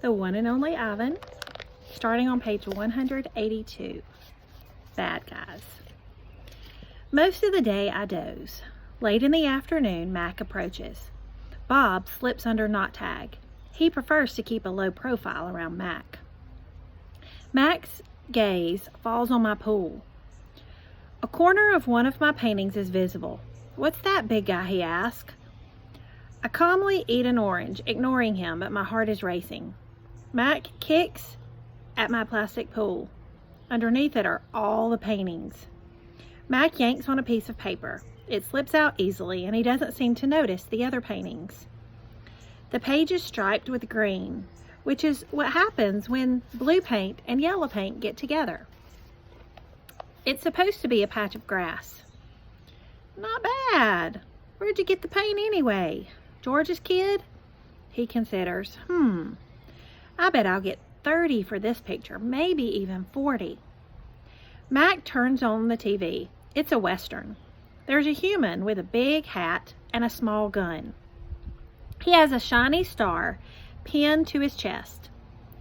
The one and only Ivan, starting on page 182. Bad Guys. Most of the day I doze. Late in the afternoon, Mac approaches. Bob slips under knot tag. He prefers to keep a low profile around Mac. Mac's gaze falls on my pool. A corner of one of my paintings is visible. "What's that, big guy?" he asks. I calmly eat an orange, ignoring him, but my heart is racing. Mac kicks at my plastic pool. Underneath it are all the paintings. Mac yanks on a piece of paper. It slips out easily, and he doesn't seem to notice the other paintings. The page is striped with green, which is what happens when blue paint and yellow paint get together. It's supposed to be a patch of grass. Not bad. Where'd you get the paint anyway? George's kid? He considers. I bet I'll get 30 for this picture, maybe even 40. Mac turns on the TV. It's a Western. There's a human with a big hat and a small gun. He has a shiny star pinned to his chest.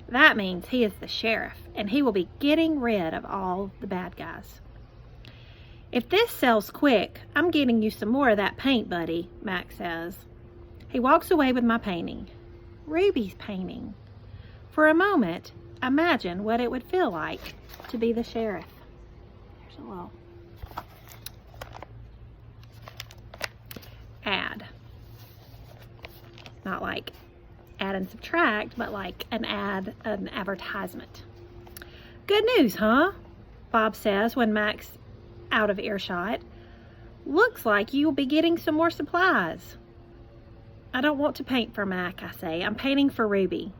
That means he is the sheriff, and he will be getting rid of all the bad guys. "If this sells quick, I'm getting you some more of that paint, buddy," Mac says. He walks away with my painting. Ruby's painting. For a moment, imagine what it would feel like to be the sheriff. There's a little ad. Not like add and subtract, but like an advertisement. "Good news, huh?" Bob says when Mac's out of earshot. "Looks like you'll be getting some more supplies." "I don't want to paint for Mac," I say. "I'm painting for Ruby."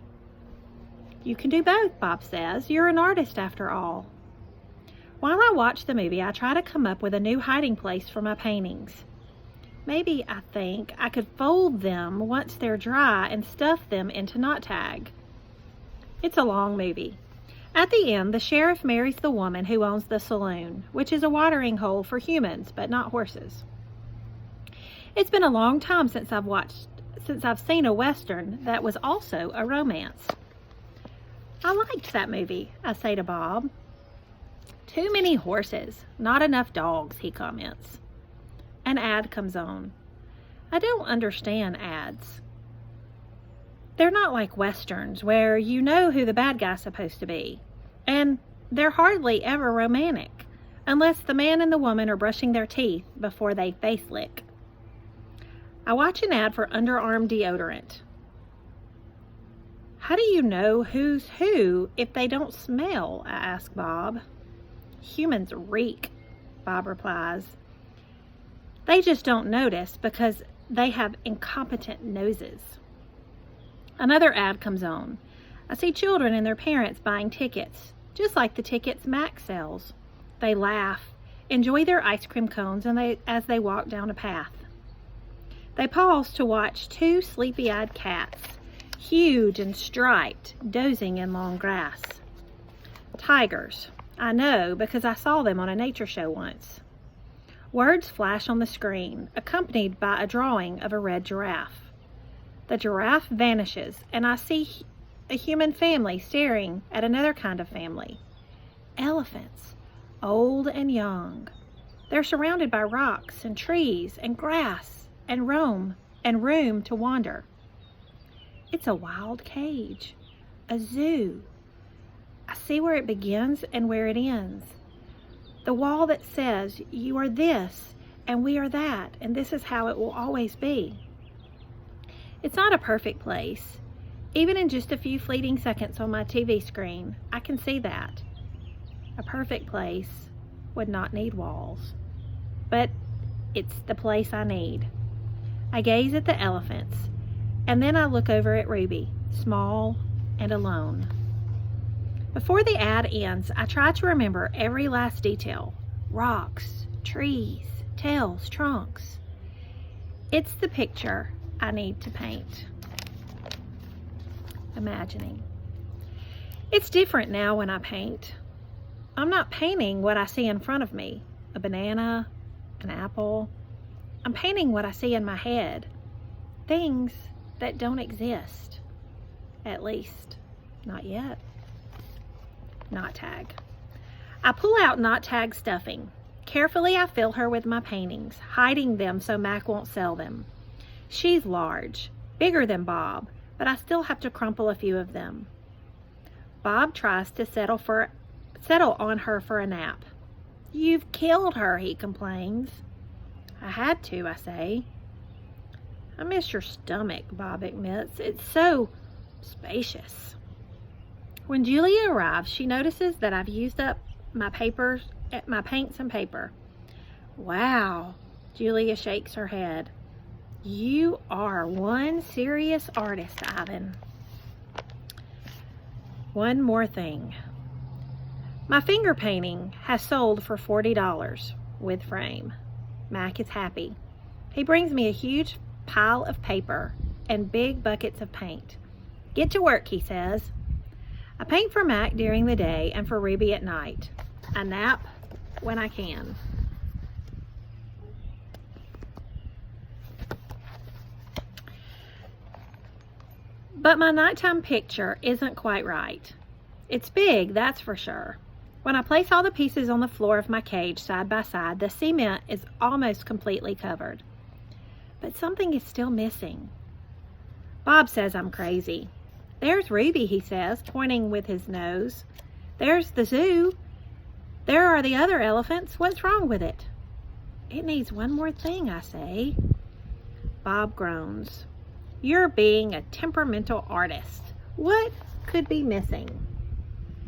"You can do both," Bob says. "You're an artist after all." While I watch the movie, I try to come up with a new hiding place for my paintings. Maybe, I think, I could fold them once they're dry and stuff them into knot tag. It's a long movie. At the end, the sheriff marries the woman who owns the saloon, which is a watering hole for humans, but not horses. It's been a long time since I've seen a Western that was also a romance. "I liked that movie," I say to Bob. "Too many horses, not enough dogs," he comments. An ad comes on. I don't understand ads. They're not like Westerns where you know who the bad guy's supposed to be. And they're hardly ever romantic, unless the man and the woman are brushing their teeth before they face lick. I watch an ad for underarm deodorant. "How do you know who's who if they don't smell?" I ask Bob. "Humans reek," Bob replies. "They just don't notice because they have incompetent noses." Another ad comes on. I see children and their parents buying tickets, just like the tickets Mac sells. They laugh, enjoy their ice cream cones as they walk down a path. They pause to watch two sleepy-eyed cats, huge and striped, dozing in long grass. Tigers. I know because I saw them on a nature show once. Words flash on the screen, accompanied by a drawing of a red giraffe. The giraffe vanishes, and I see a human family staring at another kind of family. Elephants, old and young. They're surrounded by rocks and trees and grass and room to wander. It's a wild cage, a zoo. I see where it begins and where it ends. The wall that says, "You are this, and we are that, and this is how it will always be." It's not a perfect place. Even in just a few fleeting seconds on my TV screen, I can see that. A perfect place would not need walls. But it's the place I need. I gaze at the elephants, and then I look over at Ruby, small and alone. Before the ad ends, I try to remember every last detail. Rocks, trees, tails, trunks. It's the picture I need to paint. Imagining. It's different now when I paint. I'm not painting what I see in front of me, a banana, an apple. I'm painting what I see in my head, things that don't exist, at least. Not yet. Knot tag. I pull out knot tag stuffing. Carefully, I fill her with my paintings, hiding them so Mac won't sell them. She's large, bigger than Bob, but I still have to crumple a few of them. Bob tries to settle on her for a nap. You've killed her, he complains. I had to, I say. I miss your stomach, Bob admits. It's so spacious. When Julia arrives, she notices that I've used up my paints and paper. Wow, Julia shakes her head. You are one serious artist, Ivan. One more thing. My finger painting has sold for $40 with frame. Mac is happy. He brings me a huge pile of paper and big buckets of paint. Get to work, he says. I paint for Mac during the day and for Ruby at night. I nap when I can. But my nighttime picture isn't quite right. It's big, that's for sure. When I place all the pieces on the floor of my cage side by side, the cement is almost completely covered. But something is still missing. Bob says I'm crazy. There's Ruby, he says, pointing with his nose. There's the zoo. There are the other elephants. What's wrong with it? It needs one more thing, I say. Bob groans. You're being a temperamental artist. What could be missing?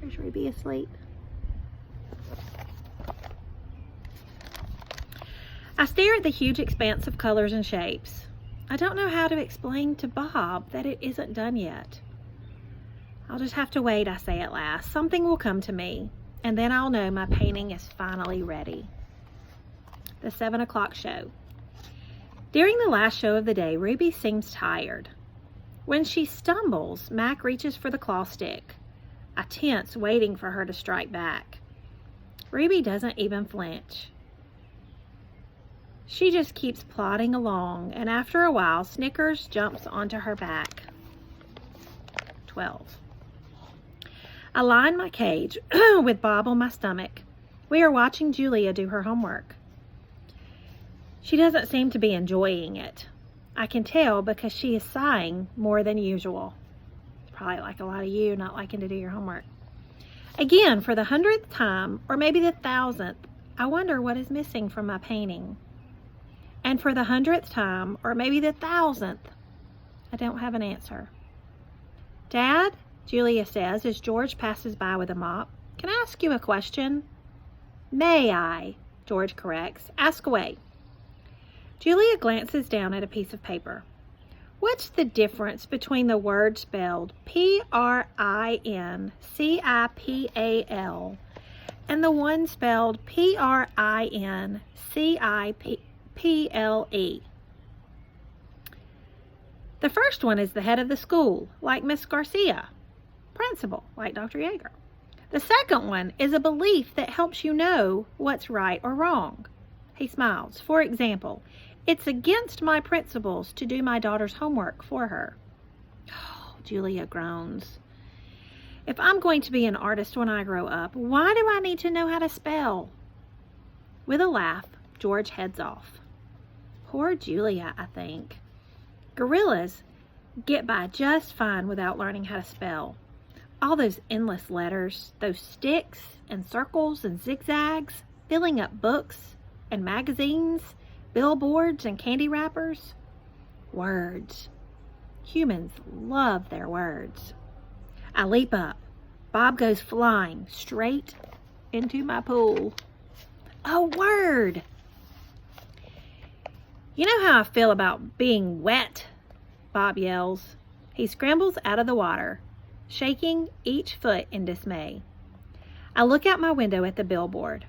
Is Ruby asleep? I stare at the huge expanse of colors and shapes. I don't know how to explain to Bob that it isn't done yet. I'll just have to wait, I say at last. Something will come to me, and then I'll know my painting is finally ready. The 7 o'clock show. During the last show of the day, Ruby seems tired. When she stumbles, Mac reaches for the claw stick. I tense, waiting for her to strike back. Ruby doesn't even flinch. She just keeps plodding along, and after a while, Snickers jumps onto her back. 12. I lie in my cage with Bob on my stomach. We are watching Julia do her homework. She doesn't seem to be enjoying it. I can tell because she is sighing more than usual. Probably like a lot of you not liking to do your homework. Again, for the 100th time, or maybe the 1000th, I wonder what is missing from my painting. And for the 100th time, or maybe the 1000th, I don't have an answer. Dad, Julia says as George passes by with a mop, can I ask you a question? May I? George corrects. Ask away. Julia glances down at a piece of paper. What's the difference between the word spelled P-R-I-N-C-I-P-A-L and the one spelled P-R-I-N-C-I-P-L-E? The first one is the head of the school, like Miss Garcia. Principal, like Dr. Yeager. The second one is a belief that helps you know what's right or wrong. He smiles. For example, it's against my principles to do my daughter's homework for her. Oh, Julia groans. If I'm going to be an artist when I grow up, why do I need to know how to spell? With a laugh, George heads off. Poor Julia, I think. Gorillas get by just fine without learning how to spell. All those endless letters, those sticks and circles and zigzags, filling up books and magazines, billboards and candy wrappers. Words. Humans love their words. I leap up. Bob goes flying straight into my pool. A word! You know how I feel about being wet, Bob yells. He scrambles out of the water, shaking each foot in dismay. I look out my window at the billboard.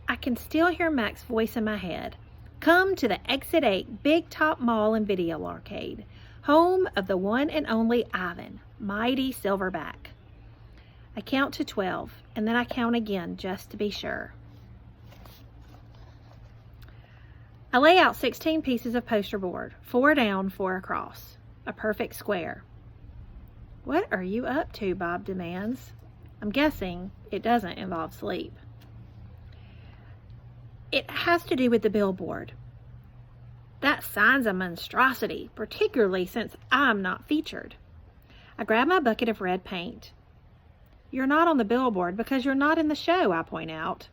I can still hear Mac's voice in my head. Come to the Exit 8 Big Top Mall and Video Arcade, home of the one and only Ivan, mighty Silverback. I count to 12, and then I count again just to be sure. I lay out 16 pieces of poster board, 4 down, 4 across, a perfect square. "What are you up to?" Bob demands. I'm guessing it doesn't involve sleep. "It has to do with the billboard. That sign's a monstrosity, particularly since I'm not featured." I grab my bucket of red paint. "You're not on the billboard because you're not in the show," I point out.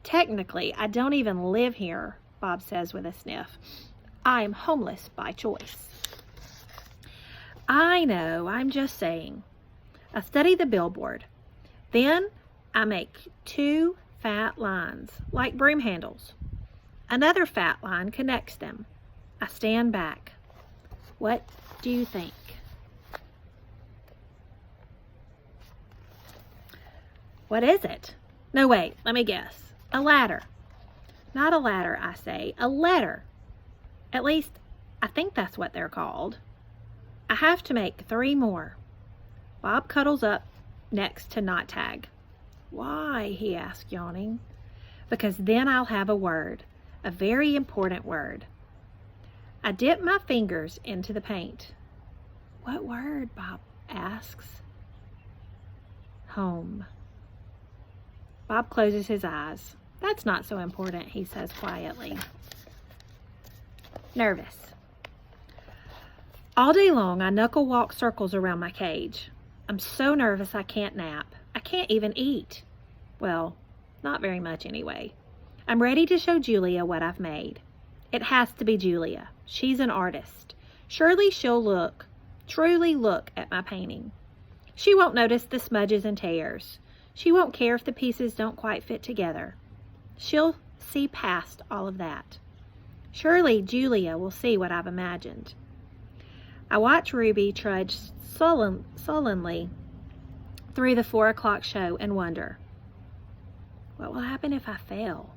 "Technically, I don't even live here," Bob says with a sniff. "I am homeless by choice." "I know, I'm just saying." I study the billboard. Then I make 2 fat lines, like broom handles. Another fat line connects them. I stand back. What do you think? What is it? No, wait, let me guess. A ladder. Not a ladder, I say. A letter. At least, I think that's what they're called. I have to make 3 more. Bob cuddles up next to Knot Tag. "Why?" he asks, yawning. "Because then I'll have a word. A very important word." I dip my fingers into the paint. "What word?" Bob asks. "Home." Bob closes his eyes. "That's not so important," he says quietly. Nervous. All day long, I knuckle walk circles around my cage. I'm so nervous I can't nap. I can't even eat. Well, not very much anyway. I'm ready to show Julia what I've made. It has to be Julia. She's an artist. Surely she'll truly look at my painting. She won't notice the smudges and tears. She won't care if the pieces don't quite fit together. She'll see past all of that. Surely Julia will see what I've imagined. I watch Ruby trudge sullenly through the 4 o'clock show and wonder, what will happen if I fail?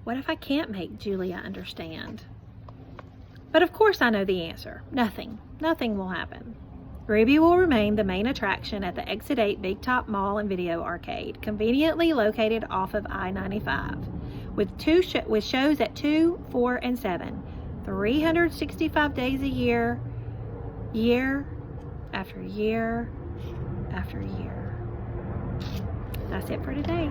What if I can't make Julia understand? But of course I know the answer. Nothing will happen. Ruby will remain the main attraction at the Exit 8 Big Top Mall and Video Arcade, conveniently located off of I-95, with shows at 2, 4, and 7, 365 days a year, year after year after year. That's it for today.